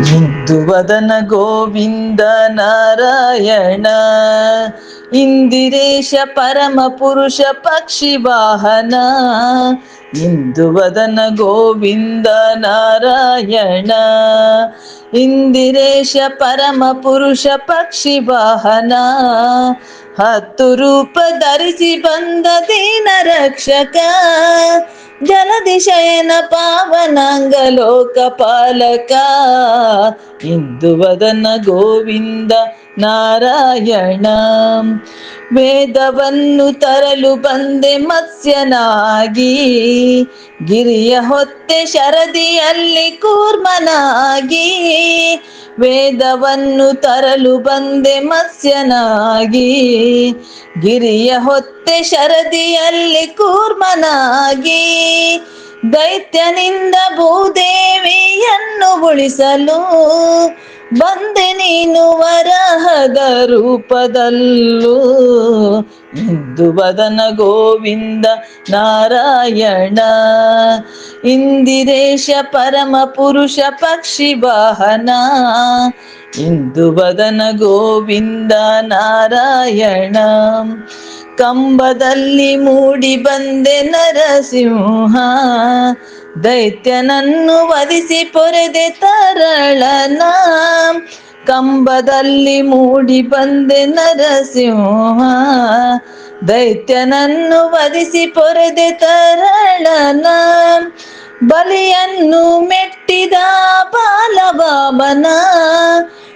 ಇಂದುವದನ ಗೋವಿಂದ ನಾರಾಯಣ, ಇಂದಿರೇಶ ಪರಮ ಪುರುಷ ಪಕ್ಷಿ ವಾಹನ. ಇಂದುವದನ ಗೋವಿಂದ ನಾರಾಯಣ, ಇಂದಿರೇಶ ಪರಮ ಪುರುಷ ಪಕ್ಷಿ ವಾಹನ. 10 ರೂಪ ಧರಿಸಿ ಬಂದ ದೀನ ರಕ್ಷಕ, ಜಲಧಿ ಶಯನ ಪಾವನಾಂಗ ಲೋಕಪಾಲಕ. ಇಂದುವದನ ಗೋವಿಂದ ನಾರಾಯಣ, ವೇದವನ್ನು ತರಲು ಬಂದೆ ಮತ್ಸ್ಯನಾಗಿ, ಗಿರಿಯ ಹೊತ್ತೆ ಶರದಿಯಲ್ಲಿ ಕೂರ್ಮನಾಗಿ. ವೇದವನ್ನು ತರಲು ಬಂದೆ ಮತ್ಸ್ಯನಾಗಿ, ಗಿರಿಯ ಹೊತ್ತೆ ಶರದಿಯಲ್ಲಿ ಕೂರ್ಮನಾಗಿ. ದೈತ್ಯನಿಂದ ಭೂದೇವಿಯನ್ನು ಉಳಿಸಲು ಬಂದೆ ನೀನು ವರಹದ ರೂಪದಲ್ಲೂ. ಇಂದುವದನ ಗೋವಿಂದ ನಾರಾಯಣ, ಇಂದಿರೇಶ ಪರಮ ಪುರುಷ ಪಕ್ಷಿ ವಾಹನ. ಇಂದುವದನ ಗೋವಿಂದ ನಾರಾಯಣ, ಕಂಬದಲ್ಲಿ ಮೂಡಿ ಬಂದೆ ನರಸಿಂಹ, ದೈತ್ಯನನ್ನು ವಧಿಸಿ ಪೊರೆದೆ ತರಳನ. ಕಂಬದಲ್ಲಿ ಮೂಡಿ ಬಂದೆ ನರಸಿಂಹ, ದೈತ್ಯನನ್ನು ವಧಿಸಿ ಪೊರೆದೆ ತರಳನ. ಬಲಿಯನ್ನು ಮೆಟ್ಟಿದ ಬಾಲವಾಮನ,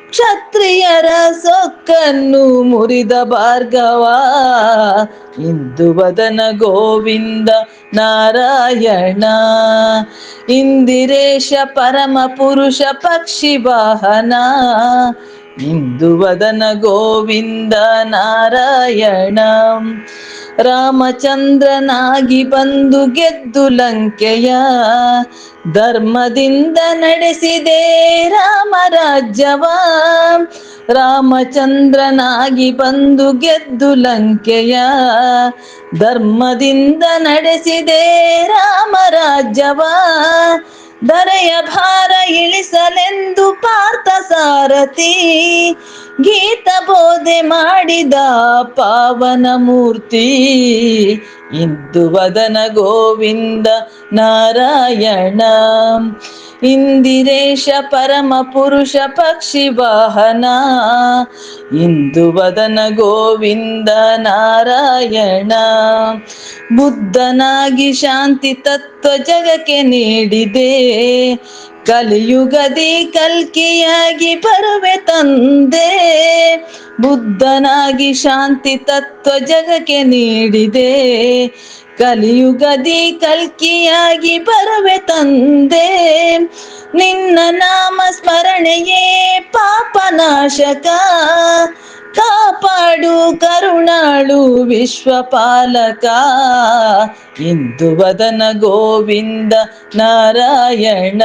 ಕ್ಷತ್ರಿಯರ ಸೊಕ್ಕನ್ನು ಮುರಿದ ಭಾರ್ಗವ. ಇಂದುವದನ ಗೋವಿಂದ ನಾರಾಯಣ, ಇಂದಿರೇಶ ಪರಮ ಪುರುಷ ಪಕ್ಷಿ ವಾಹನ. ಇಂದುವದನ ಗೋವಿಂದ ನಾರಾಯಣ, ರಾಮಚಂದ್ರನಾಗಿ ಬಂದು ಗೆದ್ದು ಲಂಕೆಯ, ಧರ್ಮದಿಂದ ನಡೆಸಿದೆ ರಾಮರಾಜ್ಯವ. ರಾಮಚಂದ್ರನಾಗಿ ಬಂದು ಗೆದ್ದು ಲಂಕೆಯ, ಧರ್ಮದಿಂದ ನಡೆಸಿದೆ ರಾಮರಾಜ್ಯವ. ಧರೆಯ ಭಾರ ಇಳಿಸಲೆಂದು ಪಾರ್ಥ ಸಾರಥಿ, ಗೀತ ಬೋಧೆ ಮಾಡಿದ ಪಾವನ ಮೂರ್ತಿ. ಇಂದುವದನ ಗೋವಿಂದ ನಾರಾಯಣ, ಇಂದಿರೇಶ ಪರಮ ಪುರುಷ ಪಕ್ಷಿ ವಾಹನ. ಇಂದುವದನ ಗೋವಿಂದ ನಾರಾಯಣ, ಬುದ್ಧನಾಗಿ ಶಾಂತಿ ತತ್ವ ಜಗಕ್ಕೆ ನೀಡಿದೆ, ಕಲಿಯುಗದಿ ಕಲ್ಕಿಯಾಗಿ ಬರುವೆ ತಂದೆ. ಬುದ್ಧನಾಗಿ ಶಾಂತಿ ತತ್ವ ಜಗಕ್ಕೆ ನೀಡಿದೆ, ಕಲಿಯುಗದಿ ಕಲ್ಕಿಯಾಗಿ ಬರುವೆ ತಂದೆ. ನಿನ್ನ ನಾಮ ಸ್ಮರಣೆಯೇ ಪಾಪನಾಶಕ, ಕಾಪಾಡು ಕರುಣಾಳು ವಿಶ್ವಪಾಲಕ. ಇಂದುವದನ ಗೋವಿಂದ ನಾರಾಯಣ,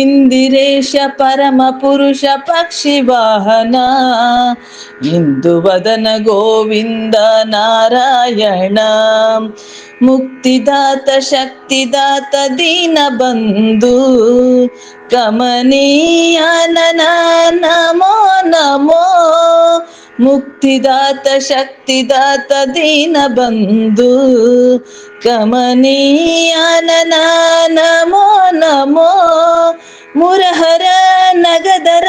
ಇಂದಿರೇಶ ಪರಮ ಪುರುಷ ಪಕ್ಷಿ ವಾಹನ. ಇಂದುವದನ ಗೋವಿಂದ ನಾರಾಯಣ, ಮುಕ್ತಿದಾತ ಶಕ್ತಿದಾತ ದೀನ ಬಂಧು, ಕಮನೀಯನ ನಮೋ ನಮೋ. ಮುಕ್ತಿದಾತ ಶಕ್ತಿದಾತ ದೀನ ಬಂಧು, ಕಮನೀಯನ ನಮೋ ನಮೋ. ಮುರಹರ ನಗದರ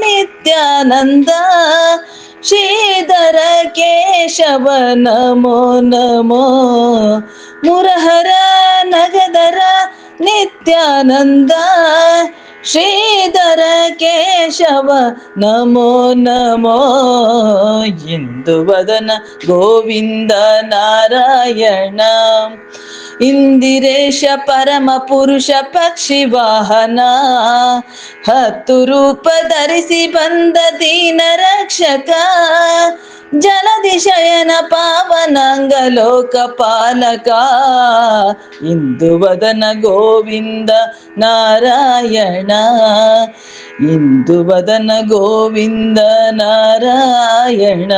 ನಿತ್ಯಾನಂದ, ಶ್ರೀಧರ ಕೇಶವ ನಮೋ ನಮೋ. ಮುರಹರ ನಗದರ ನಿತ್ಯಾನಂದ, ಶ್ರೀಧರ ಕೇಶವ ನಮೋ ನಮೋ. ಇಂದುವದನ ಗೋವಿಂದ ನಾರಾಯಣ, ಇಂದಿರೇಶ ಪರಮ ಪುರುಷ ಪಕ್ಷಿ ವಾಹನ. 10 ರೂಪ ಧರಿಸಿ ಬಂದ ದೀನ ರಕ್ಷಕ, ಜಲಧಿ ಶಯನ ಪಾವನಾಂಗ ಲೋಕಪಾಲಕ. ಇಂದುವದನ ಗೋವಿಂದ ನಾರಾಯಣ, ಇಂದುವದನ ಗೋವಿಂದ ನಾರಾಯಣ.